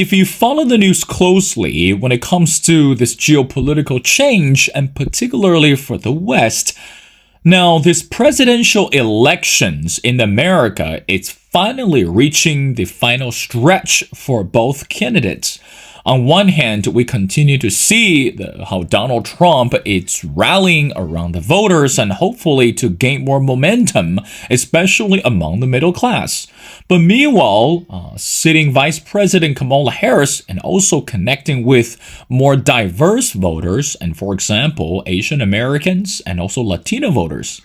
if you follow the news closely when it comes to this geopolitical change, and particularly for the West, now this presidential elections in America, it's finally reaching the final stretch for both candidates. On one hand, we continue to see how Donald Trump is rallying around the voters and hopefully to gain more momentum, especially among the middle class. But meanwhile, sitting Vice President Kamala Harris and also connecting with more diverse voters, and for example, Asian Americans and also Latino voters.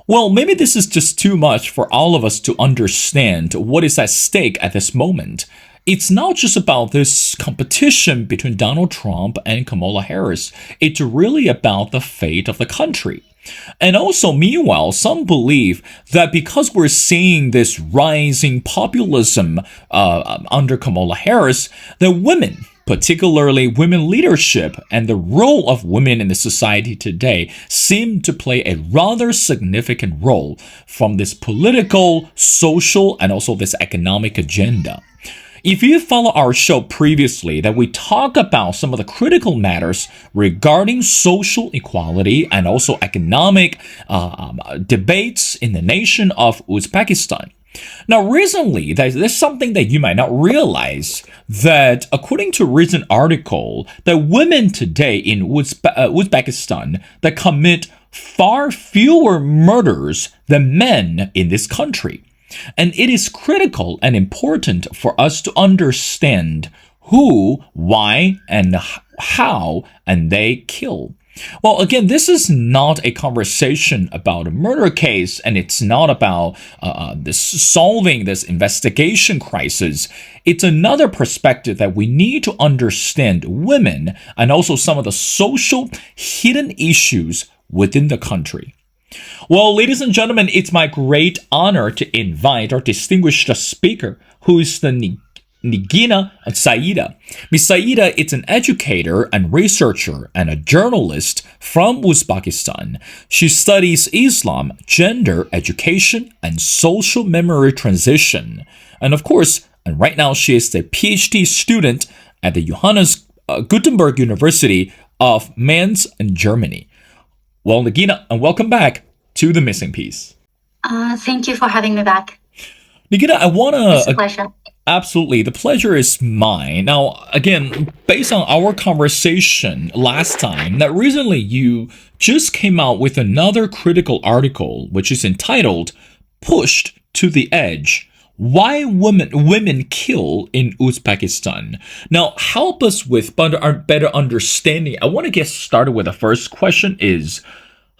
Well, maybe this is just too much for all of us to understand what is at stake at this moment. It's not just about this competition between Donald Trump and Kamala Harris. It's really about the fate of the country. And also, meanwhile, some believe that because we're seeing this rising populism under Kamala Harris, that women, particularly women leadership and the role of women in the society today, seem to play a rather significant role from this political, social, and also this economic agenda. If you follow our show previously, that we talk about some of the critical matters regarding social equality and also economic debates in the nation of Uzbekistan. Now, recently, there's something that you might not realize, that according to a recent article, that women today in Uzbekistan that commit far fewer murders than men in this country. And it is critical and important for us to understand who, why, and how, and they kill. Well, again, this is not a conversation about a murder case, and it's not about solving this investigation crisis. It's another perspective that we need to understand women and also some of the social hidden issues within the country. Well, ladies and gentlemen, it's my great honor to invite our distinguished speaker, who is the Niginakhon Saida. Ms. Saida is an educator and researcher and a journalist from Uzbekistan. She studies Islam, gender, education, and social memory transition. And of course, and right now she is a PhD student at the Johannes Gutenberg University of Mainz in Germany. Well, Nigina, and welcome back to The Missing Piece. Thank you for having me back. Nigina, I want to... It's a pleasure. Absolutely. The pleasure is mine. Now, again, based on our conversation last time, that recently you just came out with another critical article, which is entitled, Pushed to the Edge: Why Women Kill in Uzbekistan. Now, help us with better understanding. I want to get started with the first question is,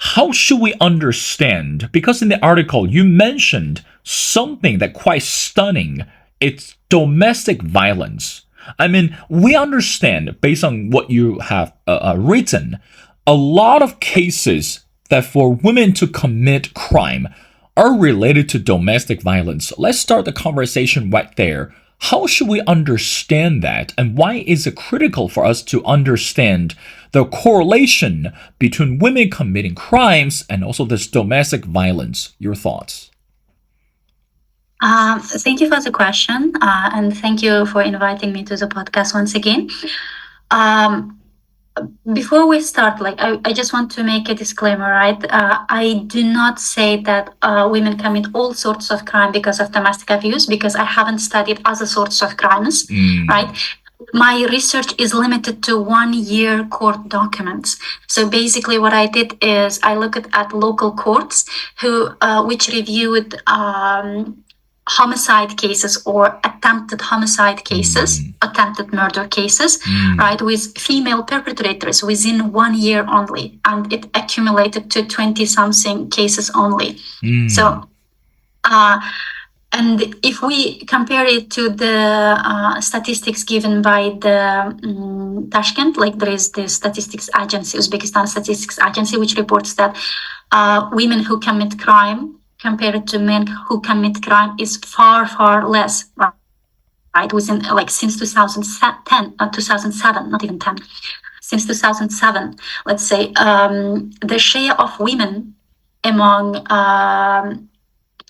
how should we understand? Because in the article, you mentioned something that quite stunning. It's domestic violence. I mean, we understand, based on what you have written, a lot of cases that for women to commit crime are related to domestic violence. Let's start the conversation right there. How should we understand that? And why is it critical for us to understand the correlation between women committing crimes and also this domestic violence? Your thoughts? Thank you for the question, and thank you for inviting me to the podcast once again. Before we start, I just want to make a disclaimer, right? I do not say that women commit all sorts of crime because of domestic abuse, because I haven't studied other sorts of crimes, right? My research is limited to 1 year court documents. So basically what I did is I looked at local courts which reviewed homicide cases or attempted homicide cases, attempted murder cases, right, with female perpetrators within 1 year only. And it accumulated to 20-something cases only. So, and if we compare it to the statistics given by the Tashkent, like there is the statistics agency, Uzbekistan Statistics Agency, which reports that women who commit crime compared to men who commit crime is far, far less, right? Within since 2007, not even 10, since 2007, let's say, the share of women among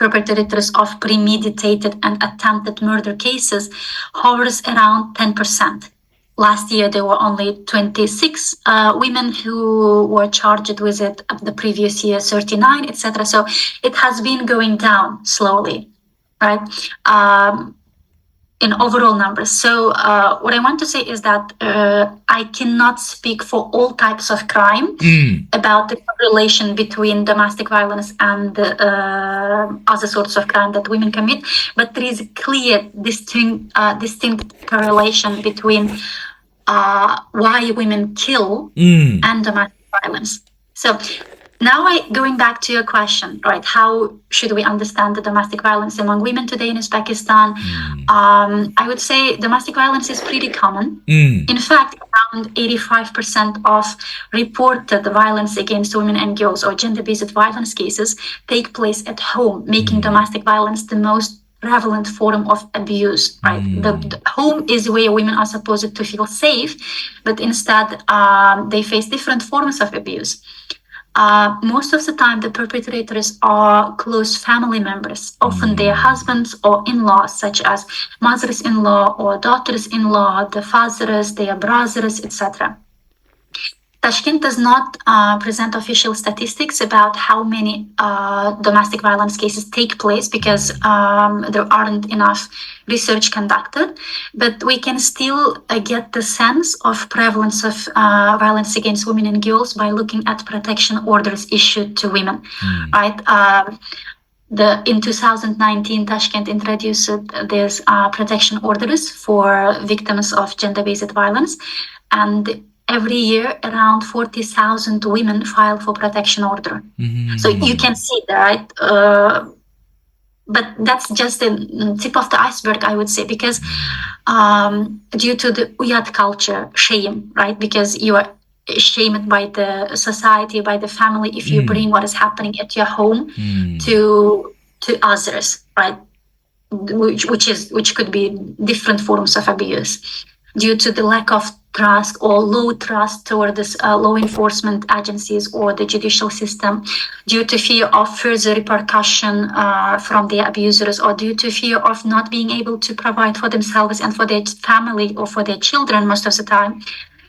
perpetrators of premeditated and attempted murder cases hovers around 10%. Last year, there were only 26 women who were charged with it. The previous year, 39, etc. So it has been going down slowly, right? In overall numbers. So what I want to say is that I cannot speak for all types of crime about the relation between domestic violence and other sorts of crime that women commit, but there is a clear, distinct correlation between why women kill and domestic violence. So now, going back to your question, right? How should we understand the domestic violence among women today in Uzbekistan? I would say domestic violence is pretty common. In fact, around 85% of reported violence against women and girls or gender-based violence cases take place at home, making domestic violence the most prevalent form of abuse, right? The home is where women are supposed to feel safe, but instead they face different forms of abuse. Most of the time, the perpetrators are close family members, often their husbands or in-laws, such as mothers-in-law or daughters-in-law, the fathers, their brothers, etc. Tashkent does not present official statistics about how many domestic violence cases take place because there aren't enough research conducted, but we can still get the sense of prevalence of violence against women and girls by looking at protection orders issued to women, right? In 2019, Tashkent introduced these protection orders for victims of gender-based violence, and every year, around 40,000 women file for protection order. So you can see that, right? But that's just the tip of the iceberg, I would say, because due to the uyat culture, shame, right? Because you are shamed by the society, by the family, if you bring what is happening at your home to others, right? Which could be different forms of abuse. Due to the lack of trust or low trust toward this law enforcement agencies or the judicial system, due to fear of further repercussion from the abusers, or due to fear of not being able to provide for themselves and for their family or for their children most of the time,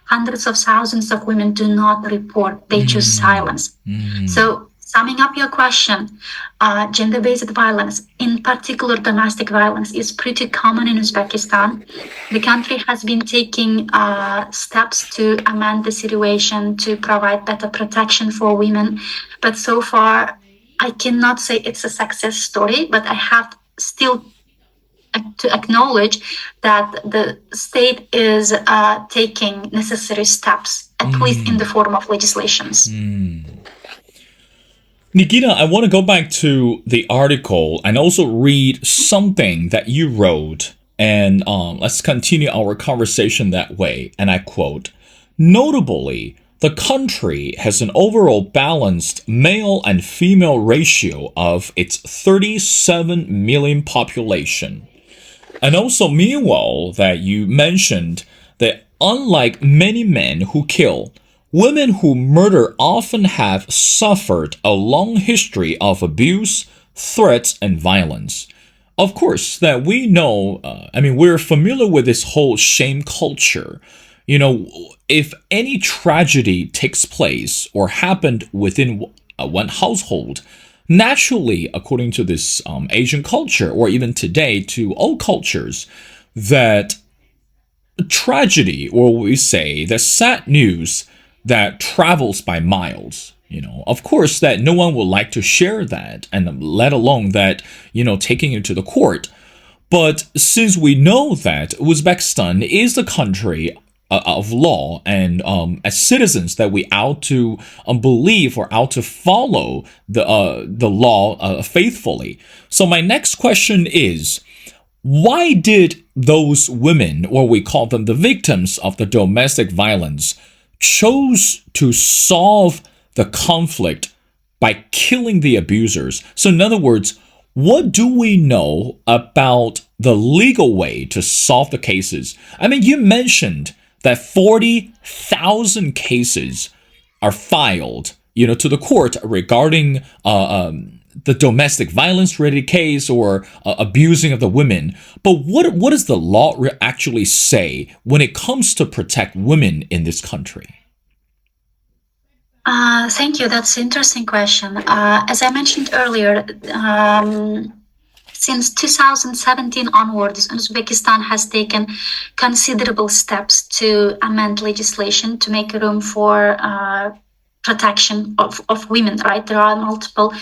hundreds of thousands of women do not report. They choose silence. So summing up your question, gender-based violence, in particular domestic violence, is pretty common in Uzbekistan. The country has been taking steps to amend the situation, to provide better protection for women. But so far, I cannot say it's a success story, but I have still to acknowledge that the state is taking necessary steps, at least in the form of legislations. Nigina, I want to go back to the article and also read something that you wrote, and let's continue our conversation that way. And I quote, "Notably, the country has an overall balanced male and female ratio of its 37 million population." And also, meanwhile, that you mentioned that unlike many men who kill, women who murder often have suffered a long history of abuse, threats, and violence. Of course, that we know, we're familiar with this whole shame culture. You know, if any tragedy takes place or happened within one household, naturally, according to this Asian culture, or even today to all cultures, that tragedy, or we say the sad news that travels by miles, of course, that no one would like to share that, and let alone that, taking it to the court. But since we know that Uzbekistan is the country of law, and as citizens that we ought to believe or ought to follow the law faithfully. So my next question is, why did those women, or we call them the victims of the domestic violence, chose to solve the conflict by killing the abusers? So in other words, what do we know about the legal way to solve the cases? You mentioned that 40,000 cases are filed, to the court regarding the domestic violence related case or abusing of the women. But what does the law actually say when it comes to protect women in this country? Thank you. That's an interesting question. As I mentioned earlier, since 2017 onwards, Uzbekistan has taken considerable steps to amend legislation to make room for protection of women, right? There are multiple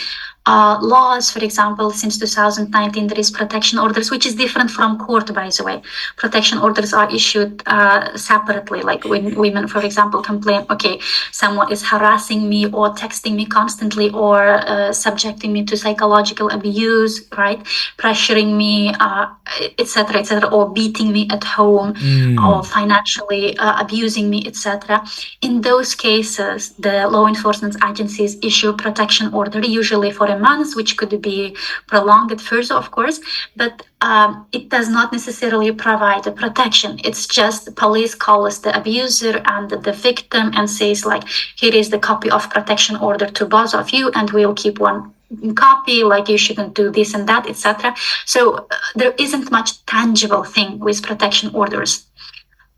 laws, for example, since 2019, there is protection orders, which is different from court, by the way. Protection orders are issued separately, like when women, for example, complain, okay, someone is harassing me or texting me constantly or subjecting me to psychological abuse, right? Pressuring me, etc., or beating me at home or financially abusing me, etc. In those cases, the law enforcement agencies issue protection order, usually for a month, which could be prolonged further, of course, but it does not necessarily provide a protection. It's just police calls the abuser and the victim and says, like, here is the copy of protection order to both of you, and we'll keep one copy, like you shouldn't do this and that, etc. So there isn't much tangible thing with protection orders.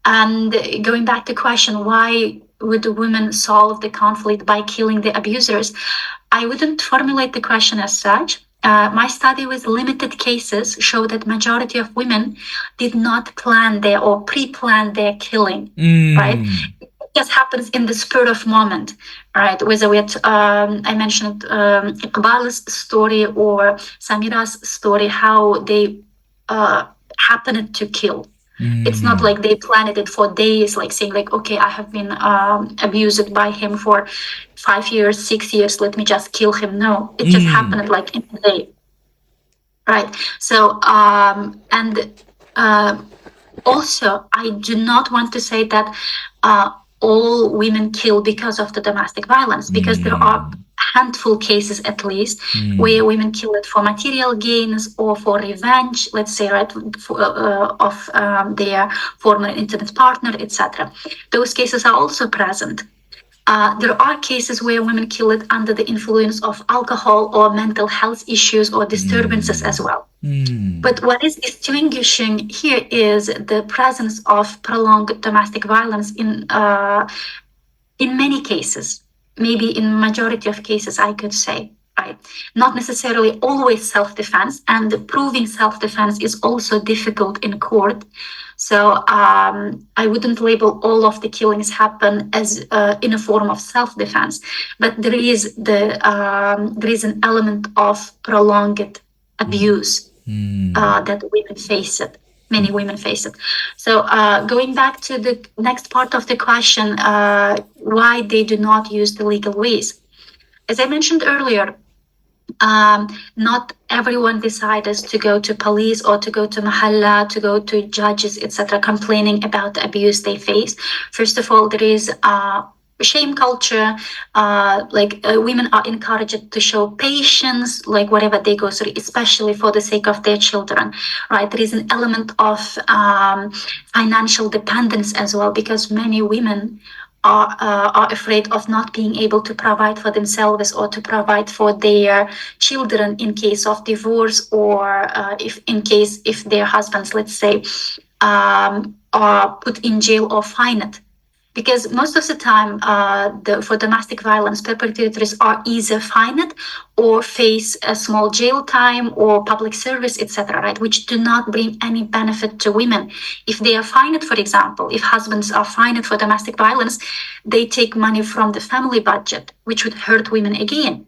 And going back to the question, why would women solve the conflict by killing the abusers? I wouldn't formulate the question as such. My study with limited cases showed that majority of women did not plan their or pre-plan their killing, right? It just happens in the spur of moment, right? Whether I mentioned Iqbal's story or Samira's story, how they happened to kill. It's not like they planned it for days, like saying like, okay, I have been abused by him for 5 years, 6 years, let me just kill him. No, it just happened like in a day. Right. So, also, I do not want to say that all women kill because of the domestic violence, because there are handful cases at least where women kill it for material gains or for revenge, let's say, right, of their former intimate partner, etc. Those cases are also present. There are cases where women kill it under the influence of alcohol or mental health issues or disturbances as well. But what is distinguishing here is the presence of prolonged domestic violence in many cases, maybe in majority of cases, I could say. Right. Not necessarily always self-defense, and proving self-defense is also difficult in court. So I wouldn't label all of the killings happen as in a form of self-defense, but there is an element of prolonged abuse that women face it. Many women face it. So going back to the next part of the question, why they do not use the legal ways. As I mentioned earlier, not everyone decides to go to police or to go to mahalla, to go to judges, etc., complaining about the abuse they face. First of all, there is shame culture, women are encouraged to show patience, like whatever they go through, especially for the sake of their children, right? There is an element of financial dependence as well, because many women are afraid of not being able to provide for themselves or to provide for their children in case of divorce, or if their husbands, let's say, are put in jail or fined. Because most of the time, for domestic violence, perpetrators are either fined or face a small jail time or public service, etc., right, which do not bring any benefit to women. If they are fined, for example, if husbands are fined for domestic violence, they take money from the family budget, which would hurt women again.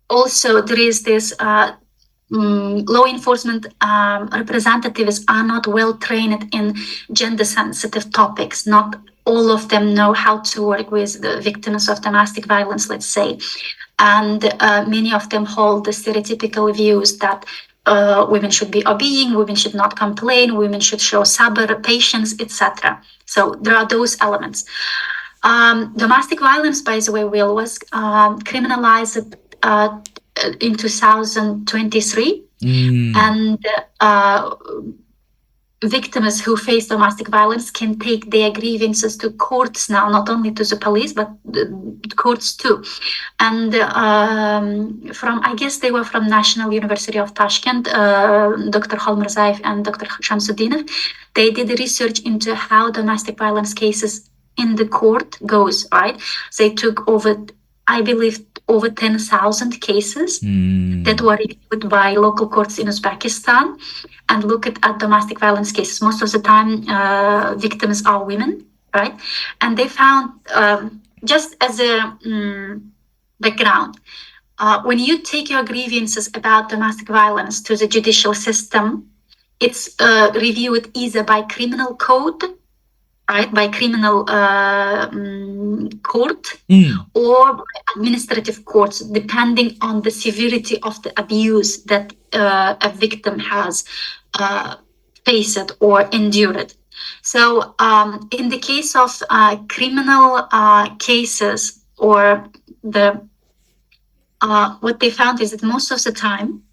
Also there is this law enforcement representatives are not well trained in gender sensitive topics. Not all of them know how to work with the victims of domestic violence, let's say. And many of them hold the stereotypical views that women should be obeying, women should not complain, women should show sabr, patience, etc. So there are those elements. Domestic violence, by the way, was criminalized in 2023, and victims who face domestic violence can take their grievances to courts now, not only to the police, but the courts too. And from, I guess they were from National University of Tashkent, Dr. Holmirzaev and Dr. Shamsuddinov. They did research into how domestic violence cases in the court goes, right? They took over, I believe, over 10,000 cases that were reviewed by local courts in Uzbekistan and look at domestic violence cases. Most of the time, victims are women, right? And they found, just as a background, when you take your grievances about domestic violence to the judicial system, it's reviewed either by criminal code, right, by criminal court, or by administrative courts, depending on the severity of the abuse that a victim has faced or endured. So in the case of criminal cases, or the what they found is that most of the time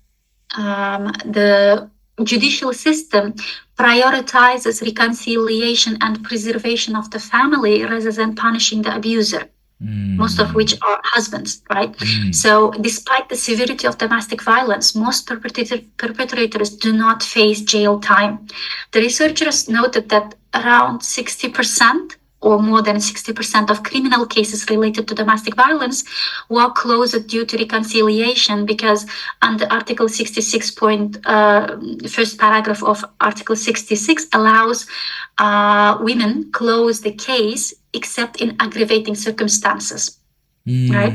the judicial system prioritizes reconciliation and preservation of the family rather than punishing the abuser, most of which are husbands, right? So despite the severity of domestic violence, most perpetrators do not face jail time. The researchers noted that around 60% or more than 60% of criminal cases related to domestic violence were closed due to reconciliation, because under Article 66 first paragraph of Article 66 allows women close the case except in aggravating circumstances. Right?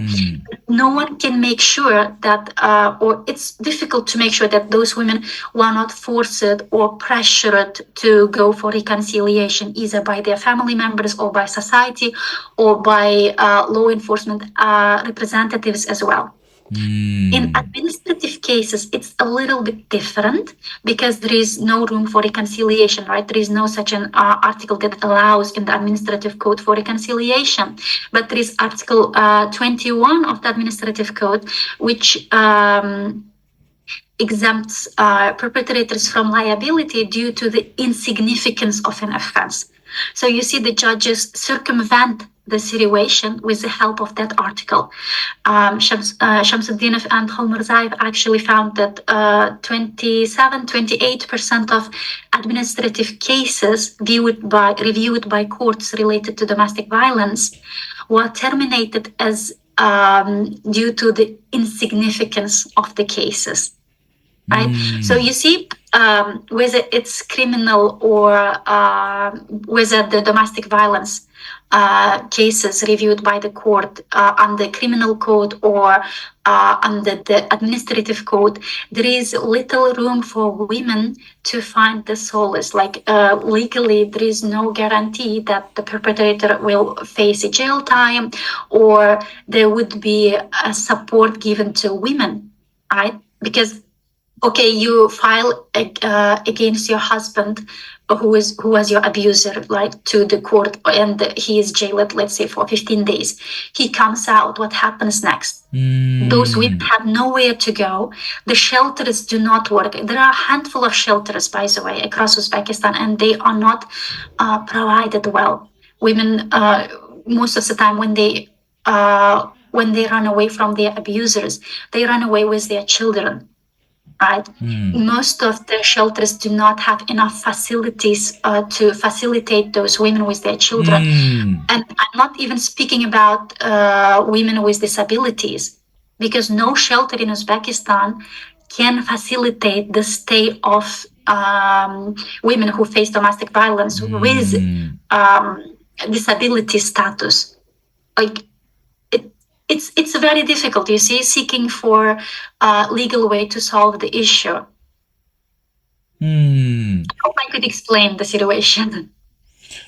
No one can make sure that, or it's difficult to make sure that those women were not forced or pressured to go for reconciliation, either by their family members or by society or by law enforcement representatives as well. In administrative cases, it's a little bit different, because there is no room for reconciliation, right? There is no such an article that allows in the administrative code for reconciliation. But there is Article 21 of the administrative code, which exempts perpetrators from liability due to the insignificance of an offense. So you see, the judges circumvent the situation with the help of that article. Shamsuddinov and Holmirzaev actually found that 28% of administrative cases reviewed by courts related to domestic violence were terminated as due to the insignificance of the cases. Right? So you see, whether it's criminal or whether the domestic violence cases reviewed by the court under criminal code or under the administrative code, there is little room for women to find the solace. Like legally, there is no guarantee that the perpetrator will face a jail time, or there would be a support given to women, right? Because okay, you file against your husband, who was your abuser, right, to the court, and he is jailed, let's say, for 15 days. He comes out. What happens next? Those women have nowhere to go. The shelters do not work. There are a handful of shelters, by the way, across Uzbekistan, and they are not provided well. Women, most of the time, when they run away from their abusers, they run away with their children. Right? Most of the shelters do not have enough facilities to facilitate those women with their children. And I'm not even speaking about women with disabilities, because no shelter in Uzbekistan can facilitate the stay of women who face domestic violence with disability status. Like, it's very difficult, you see, seeking for a legal way to solve the issue. I hope I could explain the situation.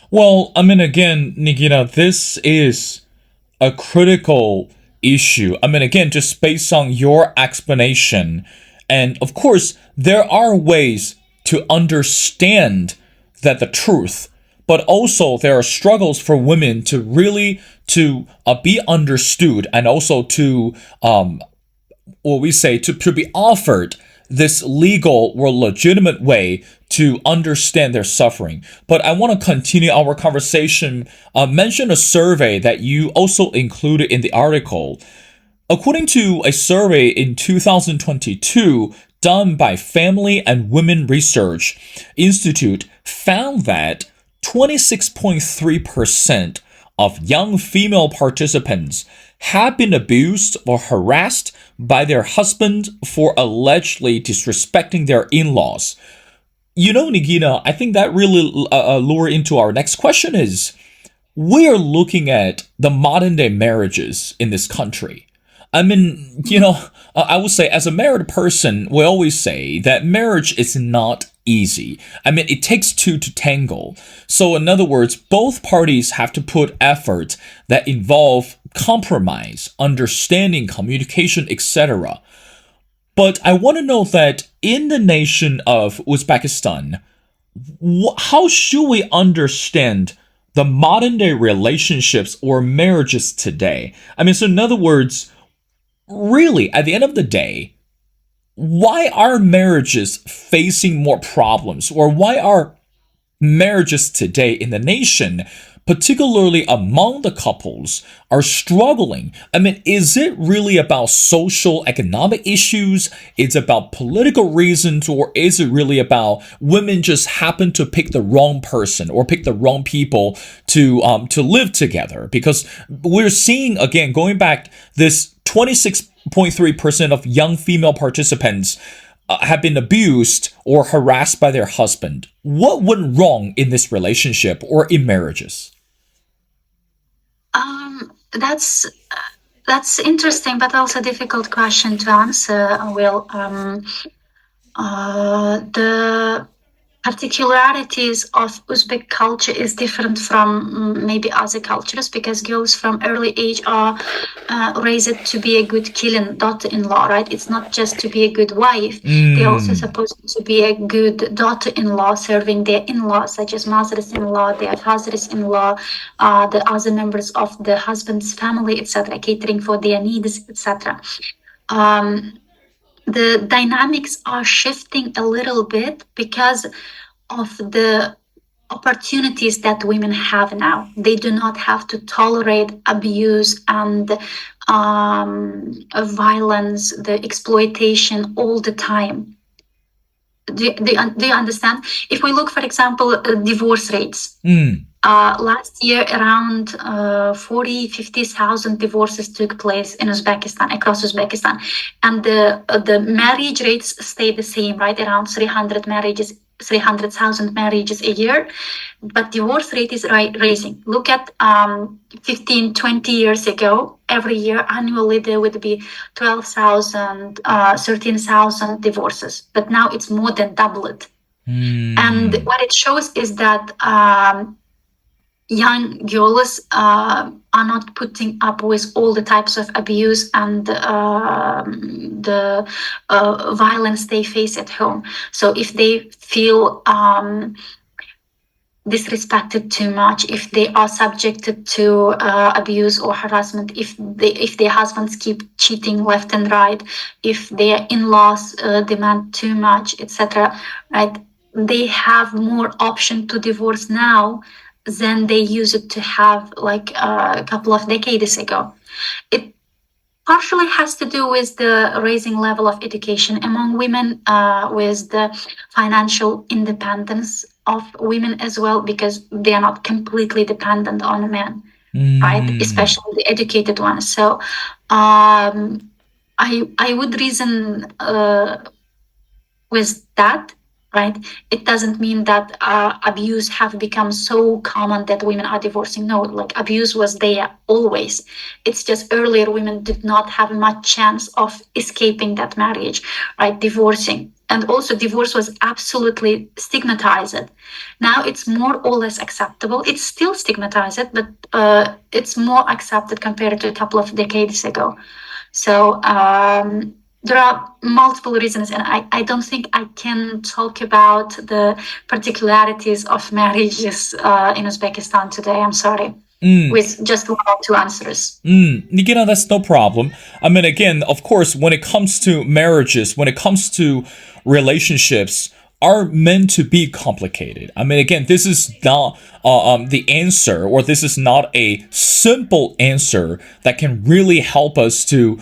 Well, I mean, again, Nigina, this is a critical issue. I mean, again, just based on your explanation. And of course, there are ways to understand that the truth, but also there are struggles for women to really be understood, and also to what we say to be offered this legal or legitimate way to understand their suffering. But I want to continue our conversation. Mention a survey that you also included in the article. According to a survey in 2022 done by Family and Women Research Institute, found that 26.3% of young female participants have been abused or harassed by their husband for allegedly disrespecting their in-laws. You know, Nigina, I think that really lure into our next question is, we are looking at the modern day marriages in this country. I mean, I would say as a married person, we always say that marriage is not easy. I mean, it takes two to tangle. So in other words, both parties have to put effort that involve compromise, understanding, communication, etc. But I want to know that in the nation of Uzbekistan, how should we understand the modern day relationships or marriages today? I mean, so in other words, really, at the end of the day, why are marriages facing more problems? Or why are marriages today in the nation, particularly among the couples, are struggling? I mean, is it really about social economic issues? It's about political reasons, or is it really about women just happen to pick the wrong person or pick the wrong people to live together? Because we're seeing, again, going back, this 26.3% of young female participants have been abused or harassed by their husband. What went wrong in this relationship or in marriages? That's interesting, but also difficult question to answer. Will the particularities of Uzbek culture is different from maybe other cultures, because girls from early age are raised to be a good killing daughter-in-law, right? It's not just to be a good wife. They're also supposed to be a good daughter-in-law, serving their in-laws, such as mothers-in-law, their fathers-in-law, the other members of the husband's family, etc., catering for their needs, etc. The dynamics are shifting a little bit because of the opportunities that women have now. They do not have to tolerate abuse and violence, the exploitation all the time. Do you understand? If we look, for example, divorce rates, last year around 50,000 divorces took place in Uzbekistan, across Uzbekistan, and the marriage rates stay the same, right? Around 300,000 marriages a year, but divorce rate is rising. Look at 15, 20 years ago, every year annually there would be 12,000, 13,000 divorces, but now it's more than doubled. And what it shows is that young girls are not putting up with all the types of abuse and the violence they face at home. So if they feel disrespected too much, if they are subjected to abuse or harassment, if their husbands keep cheating left and right, if their in-laws demand too much, etc., right, they have more option to divorce now than they used to have like a couple of decades ago. It partially has to do with the raising level of education among women, with the financial independence of women as well, because they are not completely dependent on men, right? Especially the educated ones. So I would reason with that, right? It doesn't mean that abuse have become so common that women are divorcing. No, like abuse was there always. It's just earlier women did not have much chance of escaping that marriage, right? Divorcing. And also divorce was absolutely stigmatized. Now it's more or less acceptable. It's still stigmatized, but it's more accepted compared to a couple of decades ago. So there are multiple reasons, and I don't think I can talk about the particularities of marriages in Uzbekistan today. I'm sorry. with just one or two answers. That's no problem. I mean, again, of course, when it comes to marriages, when it comes to relationships, are meant to be complicated. I mean, again, this is not the answer, or this is not a simple answer that can really help us to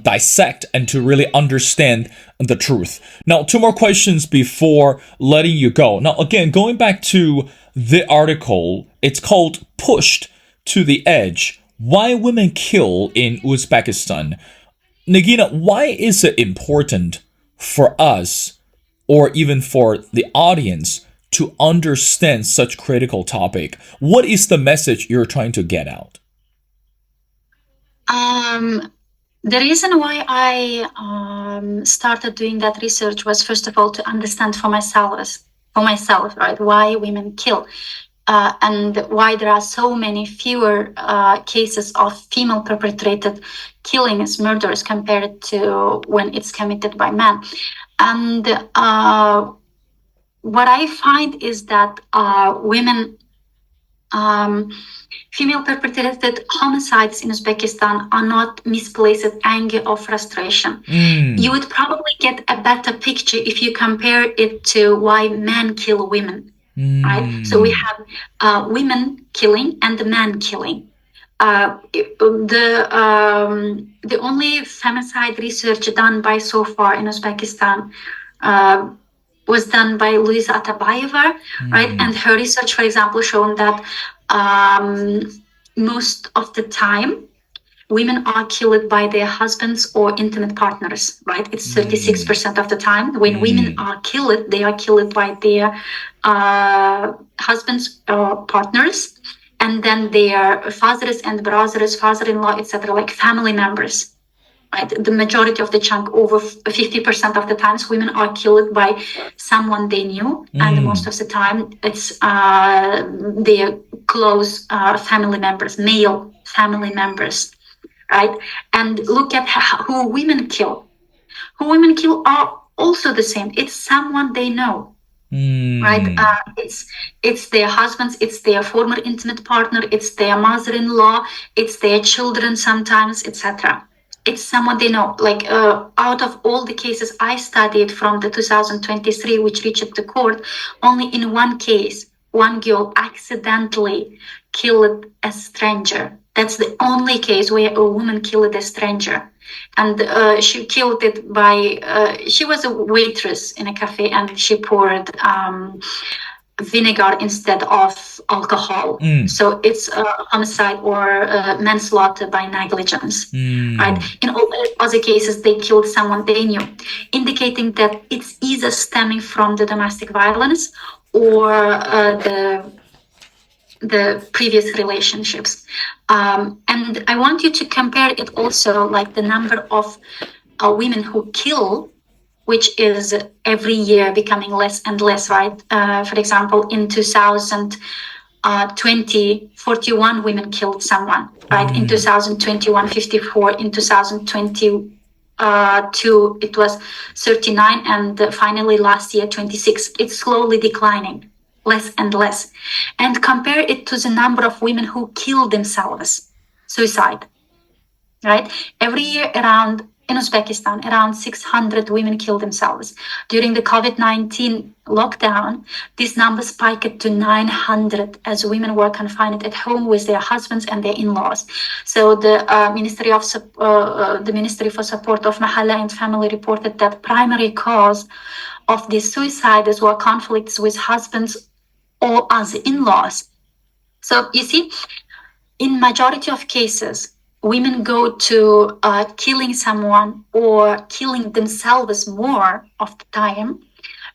dissect and to really understand the truth. Now, two more questions before letting you go. Now, again, going back to the article, it's called Pushed to the Edge: Why Women Kill in Uzbekistan. Nagina, why is it important for us, or even for the audience, to understand such critical topic? What is the message you're trying to get out? The reason why I started doing that research was, first of all, to understand for myself, right, why women kill. And why there are so many fewer cases of female perpetrated killings, murders, compared to when it's committed by men. And what I find is that women, female perpetrated homicides in Uzbekistan are not misplaced anger or frustration. You would probably get a better picture if you compare it to why men kill women. Right, so we have women killing and men killing. The only femicide research done by so far in Uzbekistan was done by Luisa Atabayeva, right? And her research, for example, shown that most of the time women are killed by their husbands or intimate partners, right? It's 36% of the time. When women are killed, they are killed by their husbands or partners, and then their fathers and brothers, father-in-law, etc., like family members. Right? The majority of the chunk, over 50% of the times, women are killed by someone they knew, and most of the time it's their close family members, male family members. Right? And look at who women kill. Who women kill are also the same. It's someone they know. Right? It's their husbands, it's their former intimate partner, it's their mother-in-law, it's their children sometimes, etc. It's someone they know. Like out of all the cases I studied from the 2023, which reached the court, only in one case, one girl accidentally killed a stranger. That's the only case where a woman killed a stranger. And she killed it by, she was a waitress in a cafe, and she poured vinegar instead of alcohol. So it's a homicide or manslaughter by negligence. Right? In all other cases, they killed someone they knew, indicating that it's either stemming from the domestic violence or the previous relationships. And I want you to compare it also, like the number of women who kill, which is every year becoming less and less, right? For example, in 2020, 41 women killed someone, right? In 2021, 54. In 2022, it was 39. And finally, last year, 26. It's slowly declining, less and less. And compare it to the number of women who kill themselves, suicide, right? Every year in Uzbekistan, around 600 women kill themselves. During the COVID-19 lockdown, this number spiked to 900 as women were confined at home with their husbands and their in-laws. So the Ministry for Support of Mahalla and Family reported that primary cause of these suicides were conflicts with husbands or other in-laws. So you see, in majority of cases, women go to killing someone or killing themselves more of the time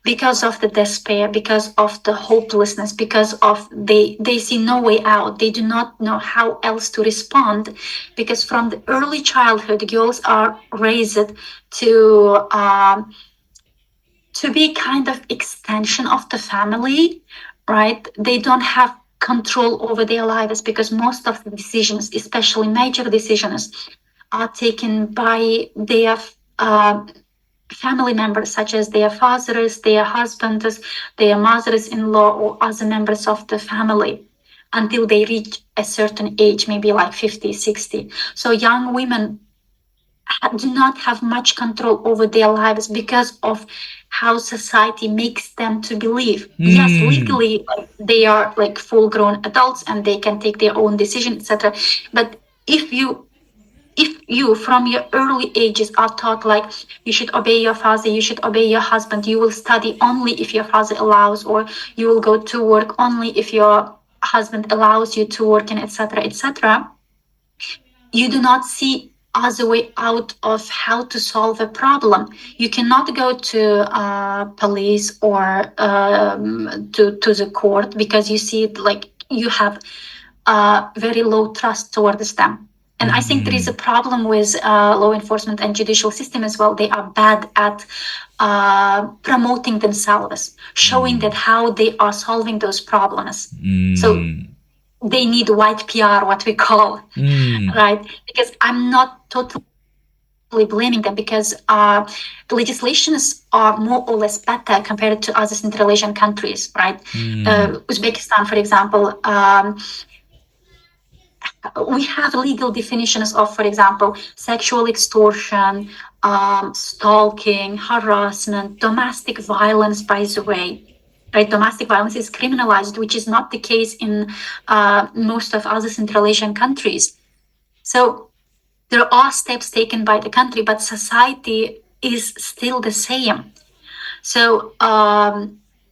because of the despair, because of the hopelessness, because of they see no way out. They do not know how else to respond, because from the early childhood, girls are raised to be kind of extension of the family, right? They don't have control over their lives because most of the decisions, especially major decisions, are taken by their family members, such as their fathers, their husbands, their mothers-in-law, or other members of the family. until they reach a certain age, maybe like 50, 60. So young women do not have much control over their lives because of how society makes them to believe. Yes, legally they are like full grown adults and they can take their own decision, etc. But if you from your early ages are taught like you should obey your father, you should obey your husband, you will study only if your father allows, or you will go to work only if your husband allows you to work, and etc., etc., you do not see other way out of how to solve a problem. You cannot go to police or to the court because you see it like you have very low trust towards them. And I think there is a problem with law enforcement and judicial system as well. They are bad at promoting themselves, showing that how they are solving those problems. So they need white PR, what we call, right? Because I'm not totally blaming them because the legislations are more or less better compared to other Central Asian countries, right? Uzbekistan, for example, we have legal definitions of, for example, sexual extortion, stalking, harassment, domestic violence, by the way. Right, domestic violence is criminalized, which is not the case in most of other Central Asian countries. So there are steps taken by the country, but society is still the same. So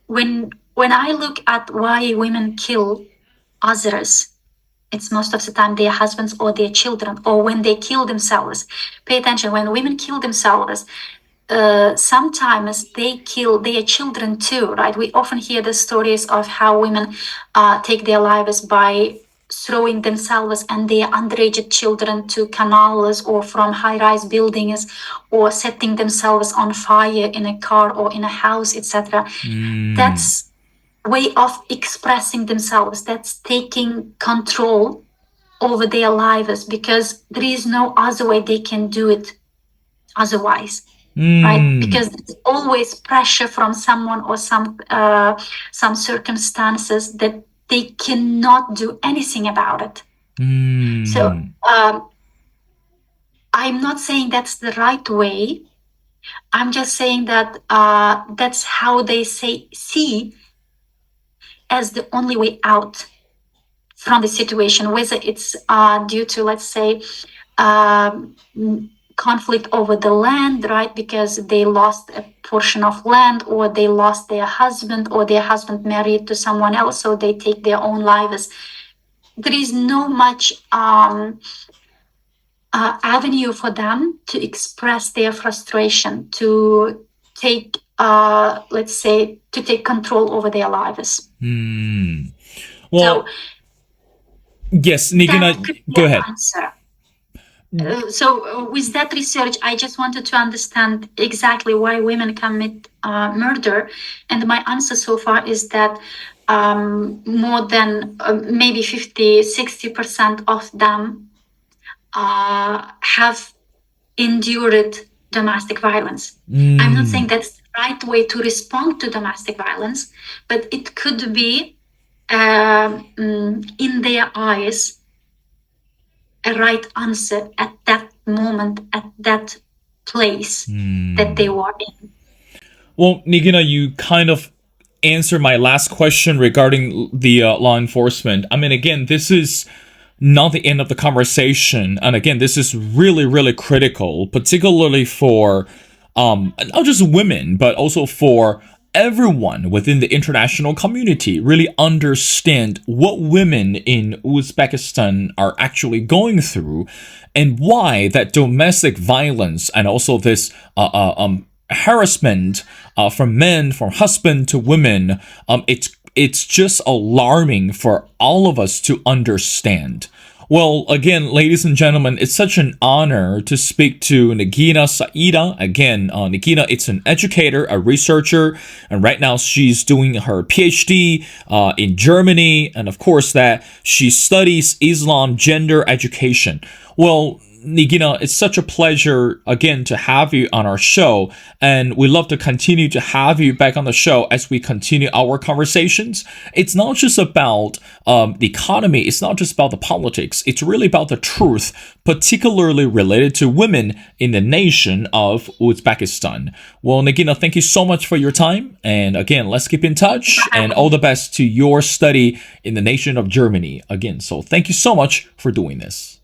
when I look at why women kill others, it's most of the time their husbands or their children, or when they kill themselves. Pay attention, when women kill themselves, sometimes they kill their children too, right? We often hear the stories of how women take their lives by throwing themselves and their underage children to canals or from high-rise buildings, or setting themselves on fire in a car or in a house, etc. That's way of expressing themselves. That's taking control over their lives because there is no other way they can do it otherwise. Right, because there's always pressure from someone or some circumstances that they cannot do anything about it. So I'm not saying that's the right way. I'm just saying that that's how they see as the only way out from the situation, whether it's due to, let's say, conflict over the land, right? Because they lost a portion of land, or they lost their husband, or their husband married to someone else, so they take their own lives. There is no much avenue for them to express their frustration, to take, let's say, to take control over their lives. Well, so, yes, Nigina, go ahead. Answer. So with that research, I just wanted to understand exactly why women commit murder. And my answer so far is that more than maybe 50-60% of them have endured domestic violence. I'm not saying that's the right way to respond to domestic violence, but it could be in their eyes a right answer at that moment, at that place that they were in. Well, Nigina, you kind of answered my last question regarding the law enforcement. I mean, again, this is not the end of the conversation. And again, this is really, really critical, particularly for not just women, but also for everyone within the international community. Really understand what women in Uzbekistan are actually going through, and why that domestic violence and also this harassment from men, from husband to women, it's just alarming for all of us to understand. Well, again, ladies and gentlemen, it's such an honor to speak to Niginakhon Saida. Again, Nigina, it's an educator, a researcher, and right now she's doing her PhD in Germany, and of course that she studies Islam gender education. Well, Nigina, it's such a pleasure again to have you on our show, and we love to continue to have you back on the show as we continue our conversations. It's not just about the economy, it's not just about the politics, it's really about the truth, particularly related to women in the nation of Uzbekistan. Well, Nagina, thank you so much for your time. And again, let's keep in touch and all the best to your study in the nation of Germany again. So thank you so much for doing this.